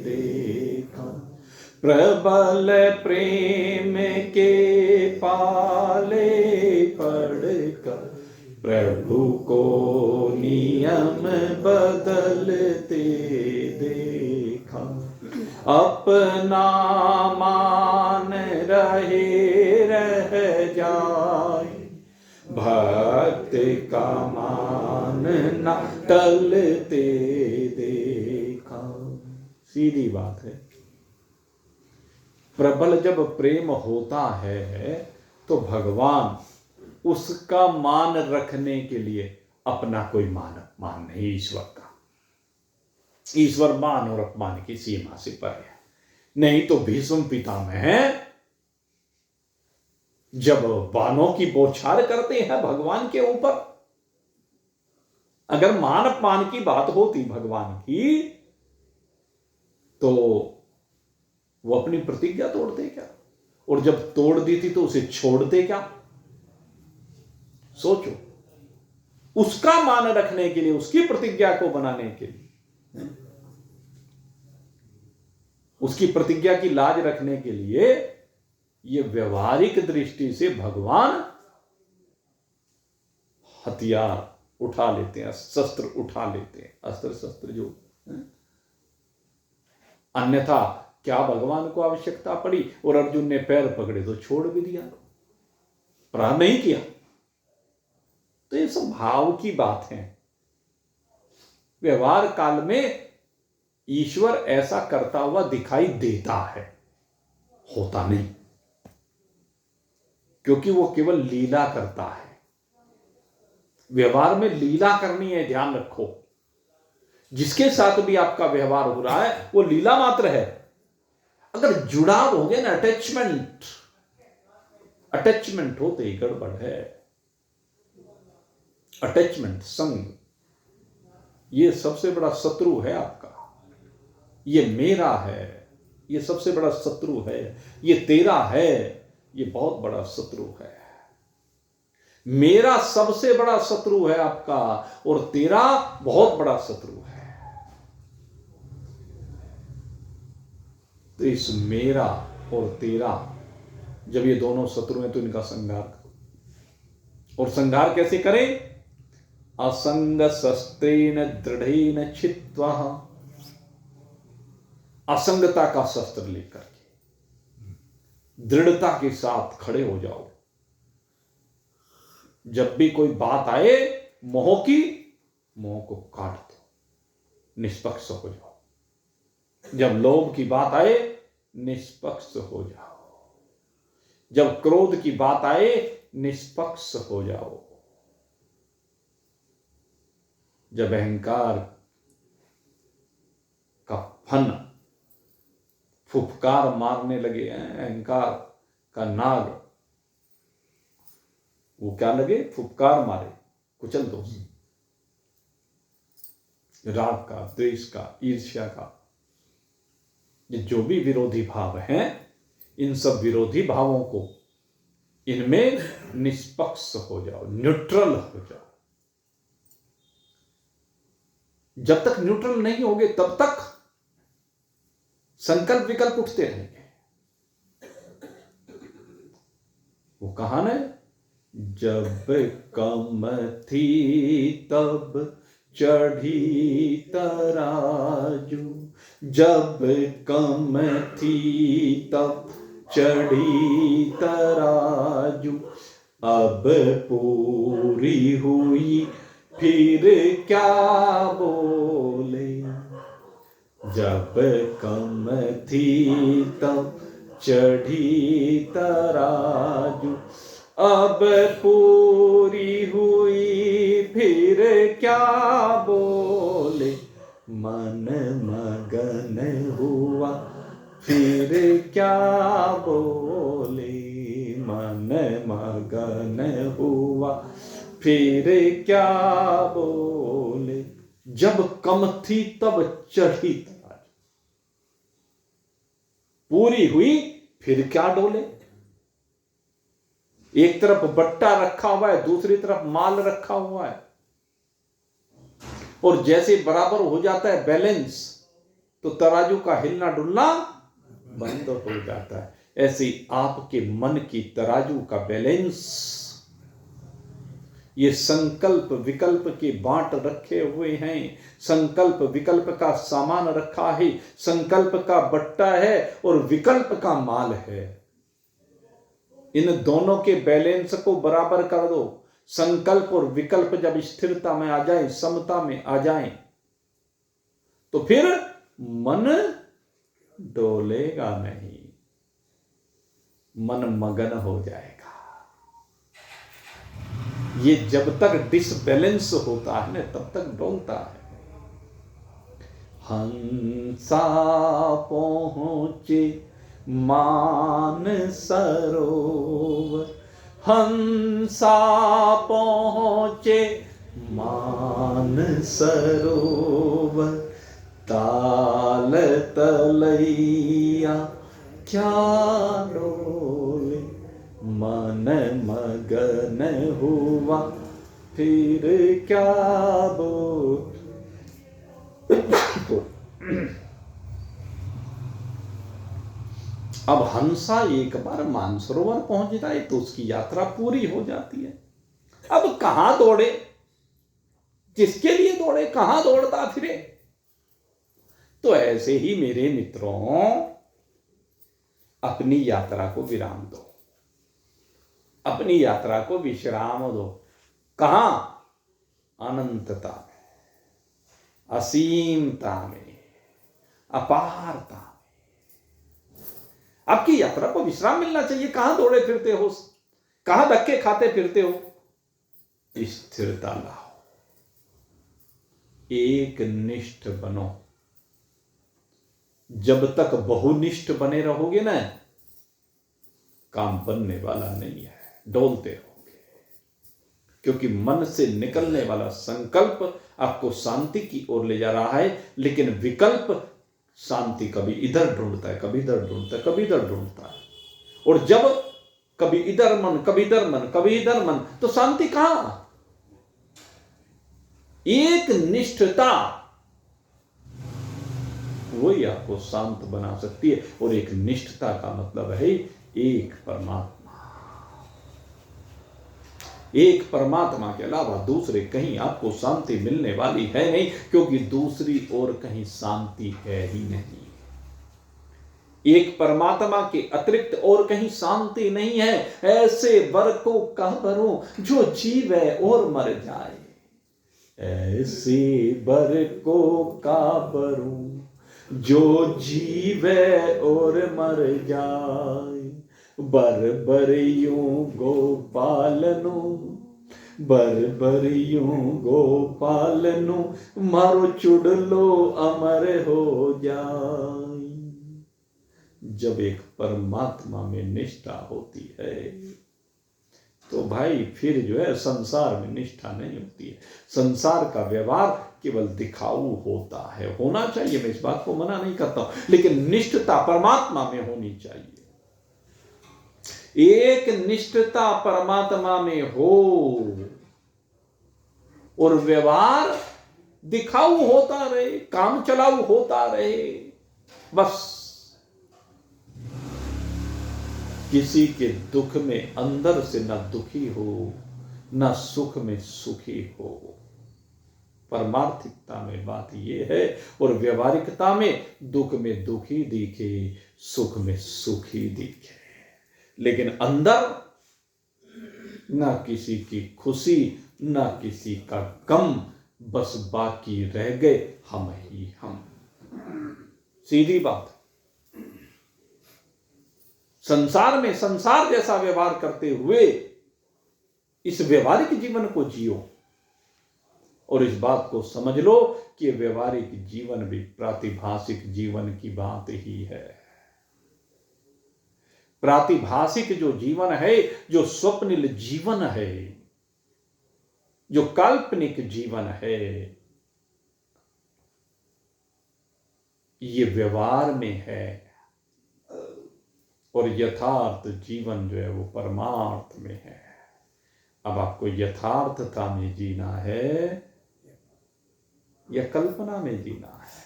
देखा। प्रबल प्रेम के पाले पड़कर प्रभु को नियम बदलते देखा। अपना मान रहे रह जाए, भक्त का मान न टलते देखा। सीधी बात है। प्रबल जब प्रेम होता है तो भगवान उसका मान रखने के लिए अपना कोई मान नहीं ईश्वर का। ईश्वर मान और अपमान की सीमा से परे है। नहीं तो भीष्म पितामह जब बाणों की बौछार करते हैं भगवान के ऊपर, अगर मान अपमान की बात होती भगवान की, तो वो अपनी प्रतिज्ञा तोड़ते क्या? और जब तोड़ दी थी तो उसे छोड़ते क्या? सोचो, उसका मान रखने के लिए, उसकी प्रतिज्ञा को बनाने के लिए, उसकी प्रतिज्ञा की लाज रखने के लिए ये व्यवहारिक दृष्टि से भगवान हथियार उठा लेते हैं, शस्त्र उठा लेते हैं, अस्त्र शस्त्र जो है। अन्यथा क्या भगवान को आवश्यकता पड़ी? और अर्जुन ने पैर पकड़े तो छोड़ भी दिया, प्रहार नहीं किया। तो ये सब भाव की बात है। व्यवहार काल में ईश्वर ऐसा करता हुआ दिखाई देता है, होता नहीं, क्योंकि वो केवल लीला करता है। व्यवहार में लीला करनी है, ध्यान रखो। जिसके साथ भी आपका व्यवहार हो रहा है वो लीला मात्र है। अगर जुड़ाव हो गया ना, अटैचमेंट होते ही गड़बड़ है। अटैचमेंट, संग, ये सबसे बड़ा शत्रु है आपका। ये मेरा है, ये सबसे बड़ा शत्रु है। ये तेरा है, ये बहुत बड़ा शत्रु है। मेरा सबसे बड़ा शत्रु है आपका, और तेरा बहुत बड़ा शत्रु है। तो इस मेरा और तेरा, जब ये दोनों शत्रु हैं तो इनका संहार करो। और संहार कैसे करें? असंग शस्त्रेण दृढ़ेन छित्त्वा, असंगता का शस्त्र लेकर के दृढ़ता के साथ खड़े हो जाओ। जब भी कोई बात आए मोह की, मोह को काट दो, निष्पक्ष हो जाओ। जब लोभ की बात आए निष्पक्ष हो जाओ। जब क्रोध की बात आए निष्पक्ष हो जाओ। जब अहंकार का फन फुफकार मारने लगे, अहंकार का नाग, वो क्या लगे? फुफकार मारे, कुचल दो। राग का, द्वेष का, ईर्ष्या का, ये जो भी विरोधी भाव हैं, इन सब विरोधी भावों को, इनमें निष्पक्ष हो जाओ, न्यूट्रल हो जाओ। जब तक न्यूट्रल नहीं होगे तब तक संकल्प विकल्प उठते रहेंगे। वो कहान है, जब कम थी तब चढ़ी तराजू, जब कम थी तब चढ़ी तराजू, अब पूरी हुई फिर क्या बोले, जब कम थी तब चढ़ी तराजू, अब पूरी हुई फिर क्या बोले, मन मगन हुआ फिर क्या बोले, मन मगन हुआ फिर क्या बोले, जब कम थी तब चढ़ी तराजू, पूरी हुई फिर क्या डोले। एक तरफ बट्टा रखा हुआ है, दूसरी तरफ माल रखा हुआ है, और जैसे बराबर हो जाता है बैलेंस, तो तराजू का हिलना डुलना बंद हो जाता है। ऐसे आपके मन की तराजू का बैलेंस, ये संकल्प विकल्प के बांट रखे हुए हैं, संकल्प विकल्प का सामान रखा है, संकल्प का बट्टा है और विकल्प का माल है। इन दोनों के बैलेंस को बराबर कर दो। संकल्प और विकल्प जब स्थिरता में आ जाए, समता में आ जाए, तो फिर मन डोलेगा नहीं, मन मगन हो जाएगा। ये जब तक डिसबैलेंस होता है ना, तब तक डोलता है। हंसा पहुंचे मान सरोवर, हंसा पहुंचे मान सरोवर, ताल तलैया क्या डोले, मन मगन हुआ फिर क्या बोल। अब हंसा एक बार मानसरोवर पहुंच जाए तो उसकी यात्रा पूरी हो जाती है। अब कहां दौड़े, किसके लिए दौड़े, कहां दौड़ता फिरे। तो ऐसे ही मेरे मित्रों, अपनी यात्रा को विराम दो, अपनी यात्रा को विश्राम दो। कहां? अनंतता में, असीमता में, अपारता में। आपकी यात्रा को विश्राम मिलना चाहिए। कहां दौड़े फिरते हो, कहां धक्के खाते फिरते हो। स्थिरता लाओ, एक निष्ठ बनो। जब तक बहुनिष्ठ बने रहोगे ना, काम बनने वाला नहीं है, डोलते रहोगे। क्योंकि मन से निकलने वाला संकल्प आपको शांति की ओर ले जा रहा है, लेकिन विकल्प शांति कभी इधर ढूंढता है, कभी इधर ढूंढता है, कभी इधर ढूंढता है। और जब कभी इधर मन, कभी इधर मन, कभी इधर मन, तो शांति कहां? एक निष्ठता वही आपको शांत बना सकती है। और एक निष्ठता का मतलब है एक परमात्मा। एक परमात्मा के अलावा दूसरे कहीं आपको शांति मिलने वाली है नहीं, क्योंकि दूसरी ओर कहीं शांति है ही नहीं। एक परमात्मा के अतिरिक्त और कहीं शांति नहीं है। ऐसे वर को कह भरूं जो जीवे और मर जाए, ऐसे वर को का भरूं जो जीवे और मर जाए। बर बर यूं गोपालनु, बर बर यूं गोपालनु, मारो चुड़लो अमर हो जाए। जब एक परमात्मा में निष्ठा होती है, तो भाई फिर जो है संसार में निष्ठा नहीं होती है। संसार का व्यवहार केवल दिखाऊ होता है, होना चाहिए, मैं इस बात को मना नहीं करता हूं, लेकिन निष्ठता परमात्मा में होनी चाहिए। एक निष्ठता परमात्मा में हो और व्यवहार दिखाऊ होता रहे, काम चलाऊ होता रहे, बस किसी के दुख में अंदर से न दुखी हो, न सुख में सुखी हो। परमार्थिकता में बात यह है, और व्यवहारिकता में दुख में दुखी दिखे, सुख में सुखी दिखे, लेकिन अंदर न किसी की खुशी न किसी का गम, बस बाकी रह गए हम ही हम। सीधी बात। संसार में संसार जैसा व्यवहार करते हुए इस व्यवहारिक जीवन को जियो, और इस बात को समझ लो कि व्यवहारिक जीवन भी प्रातिभाषिक जीवन की बात ही है। प्रातिभाषिक जो जीवन है, जो स्वप्निल जीवन है, जो काल्पनिक जीवन है, ये व्यवहार में है, और यथार्थ जीवन जो है वो परमार्थ में है। अब आपको यथार्थता में जीना है या कल्पना में जीना है,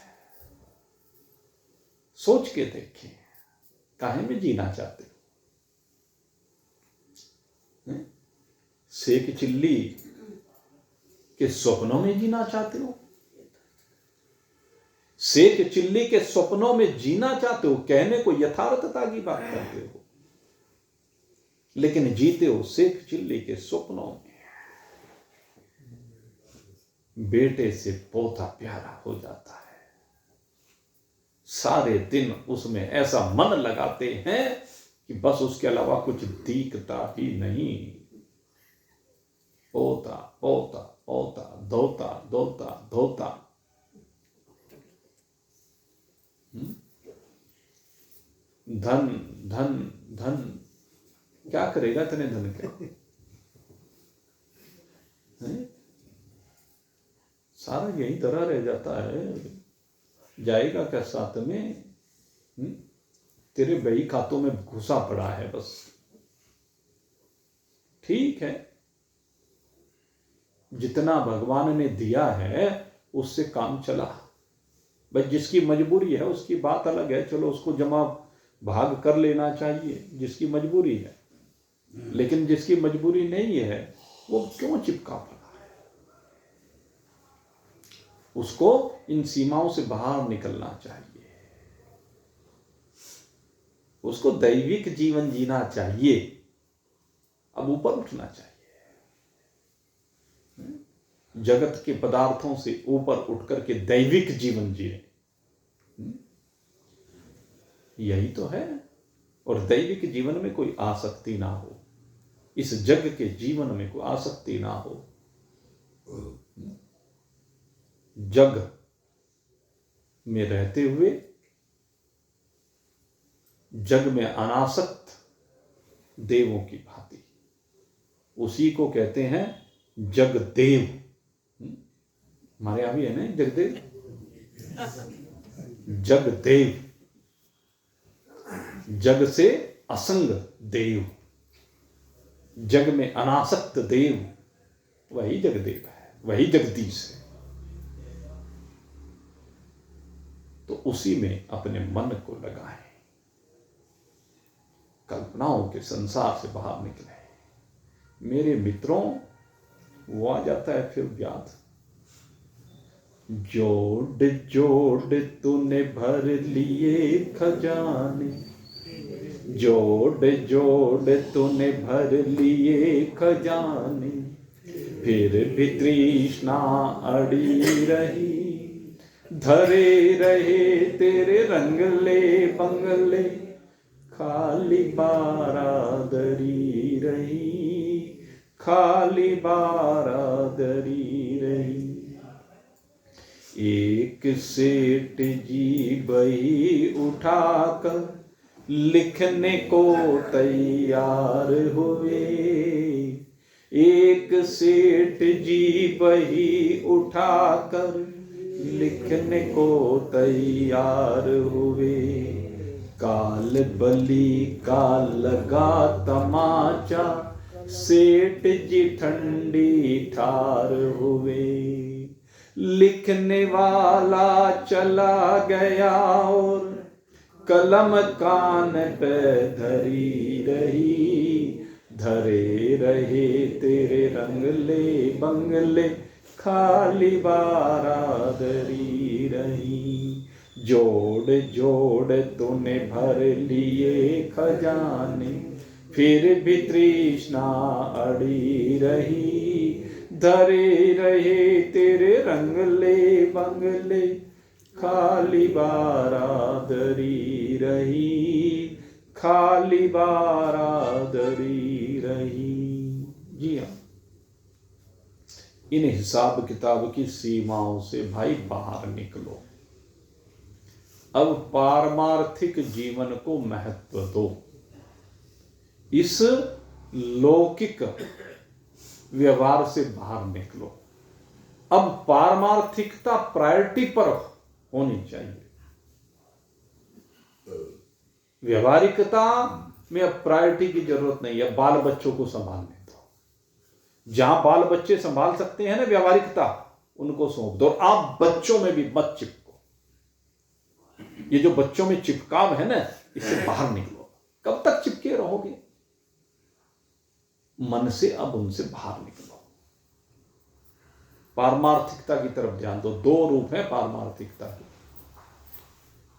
सोच के देखिए, काहे में जीना चाहते हो? शेख चिल्ली के स्वप्नों में जीना चाहते हो? शेख चिल्ली के स्वप्नों में जीना चाहते हो? कहने को यथार्थता की बात करते हो, लेकिन जीते हो शेख चिल्ली के स्वप्नों में। बेटे से पोता प्यारा हो जाता है, सारे दिन उसमें ऐसा मन लगाते हैं कि बस उसके अलावा कुछ दिखता ही नहीं। पोता पोता पोता, धोता धोता धोता। धन धन धन, क्या करेगा इतने धन के? सारा यही तरह रह जाता है, जाएगा क्या साथ में? तेरे बही खातों में घुसा पड़ा है बस। ठीक है, जितना भगवान ने दिया है उससे काम चला। भाई जिसकी मजबूरी है उसकी बात अलग है, चलो उसको जमा भाग कर लेना चाहिए जिसकी मजबूरी है, लेकिन जिसकी मजबूरी नहीं है वो क्यों चिपका पड़ा है? उसको इन सीमाओं से बाहर निकलना चाहिए, उसको दैविक जीवन जीना चाहिए, अब ऊपर उठना चाहिए, जगत के पदार्थों से ऊपर उठ करके दैविक जीवन जिए, यही तो है। और दैविक जीवन में कोई आसक्ति ना हो, इस जग के जीवन में कोई आसक्ति ना हो। जग में रहते हुए जग में अनासक्त देवों की भांति, उसी को कहते हैं जगदेव। हमारे यहां भी है ना जगदेव, जगदेव, जग से असंग देव, जग में अनासक्त देव, वही जगदेव है, वही जगदीश है। तो उसी में अपने मन को लगाएं, कल्पनाओं के संसार से बाहर निकले। मेरे मित्रों, वो आ जाता है फिर याद, जोड़ जोड़ तूने भर लिए खजाने, जोड़ जोड़ तूने भर लिए खजाने, फिर भी तृष्णा अड़ी रही, धरे रहे तेरे रंगले बंगले, खाली बारादरी रही, खाली बारादरी रही। एक सेठ जी बही उठाकर लिखने को तैयार हुए, एक सेठ जी वही उठाकर लिखने को तैयार हुए। काल बली का लगा तमाचा, सेठ जी ठंडी ठार हुए। लिखने वाला चला गया और कलम कान पे धरी रही। धरे रहे तेरे रंगले बंगले, खाली बारादरी रही। जोड़ जोड़ तूने भर लिए खजाने, फिर भी तृष्णा अड़ी रही। धरे रहे तेरे रंगले बंगले, खाली बारादरी रही। खाली बारादरी रही। जी हाँ, इन हिसाब किताब की सीमाओं से भाई बाहर निकलो। अब पारमार्थिक जीवन को महत्व दो। इस लौकिक व्यवहार से बाहर निकलो। अब पारमार्थिकता प्रायोरिटी पर होनी चाहिए। व्यवहारिकता में अब प्रायोरिटी की जरूरत नहीं है। बाल बच्चों को संभालने दो। जहां बाल बच्चे संभाल सकते हैं ना व्यवहारिकता, उनको सौंप दो। आप बच्चों में भी मत चिपको। ये जो बच्चों में चिपकाव है ना, इससे बाहर निकलो। कब तक चिपके रहोगे? मन से अब उनसे बाहर निकलो। पारमार्थिकता की तरफ ध्यान दो। दो रूप है पारमार्थिकता के।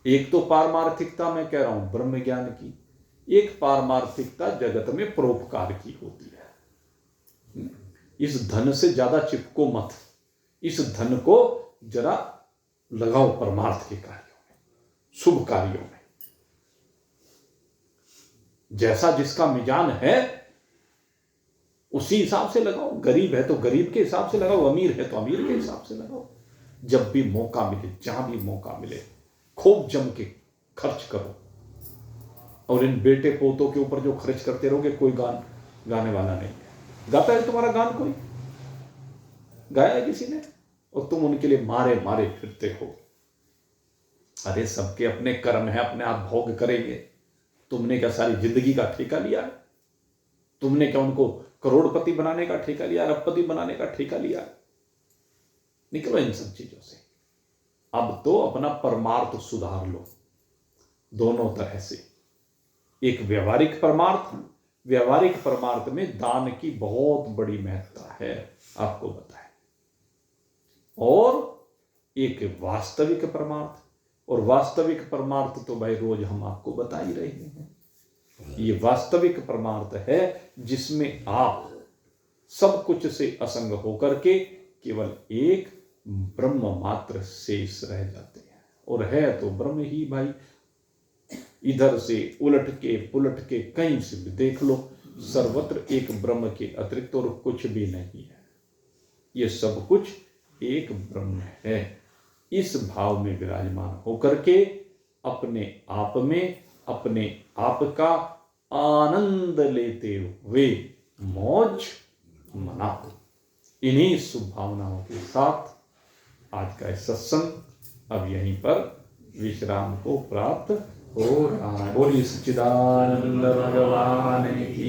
एक तो पारमार्थिकता मैं कह रहा हूं ब्रह्म ज्ञान की, एक पारमार्थिकता जगत में परोपकार की होती है। इस धन से ज्यादा चिपको मत। इस धन को जरा लगाओ परमार्थ के कार्यों में, शुभ कार्यों में। जैसा जिसका मिजान है उसी हिसाब से लगाओ। गरीब है तो गरीब के हिसाब से लगाओ, अमीर है तो अमीर के हिसाब से लगाओ। जब भी मौका मिले, जहां भी मौका मिले, खूब जम के खर्च करो। और इन बेटे पोतों के ऊपर जो खर्च करते रहोगे, कोई गाने वाला नहीं है। गाता है तुम्हारा गान? कोई गाया है किसी ने? और तुम उनके लिए मारे मारे फिरते हो। अरे सबके अपने कर्म है, अपने आप भोग करेंगे। तुमने क्या सारी जिंदगी का ठेका लिया है? तुमने क्या उनको करोड़पति बनाने का ठेका लिया, अरबपति बनाने का ठेका लिया? निकलो इन सब चीजों से। अब तो अपना परमार्थ सुधार लो दोनों तरह से। एक व्यवहारिक परमार्थ, व्यवहारिक परमार्थ में दान की बहुत बड़ी महत्ता है, आपको बताएं। और एक वास्तविक परमार्थ, और वास्तविक परमार्थ तो भाई रोज हम आपको बता ही रहे हैं। ये वास्तविक परमार्थ है जिसमें आप सब कुछ से असंग होकर के केवल एक ब्रह्म मात्र शेष रह जाते हैं। और है तो ब्रह्म ही भाई। इधर से उलट के पुलट के कहीं से भी देख लो, सर्वत्र एक ब्रह्म के अतिरिक्त और कुछ भी नहीं है। ये सब कुछ एक ब्रह्म है। इस भाव में विराजमान होकर के अपने आप में अपने आप का आनंद लेते हुए मौज मनाओ। इन्हीं शुभ भावनाओं के साथ आज का सत्संग अब यहीं पर विश्राम को प्राप्त हो रहा है। बोलिए सच्चिदानंद भगवान की।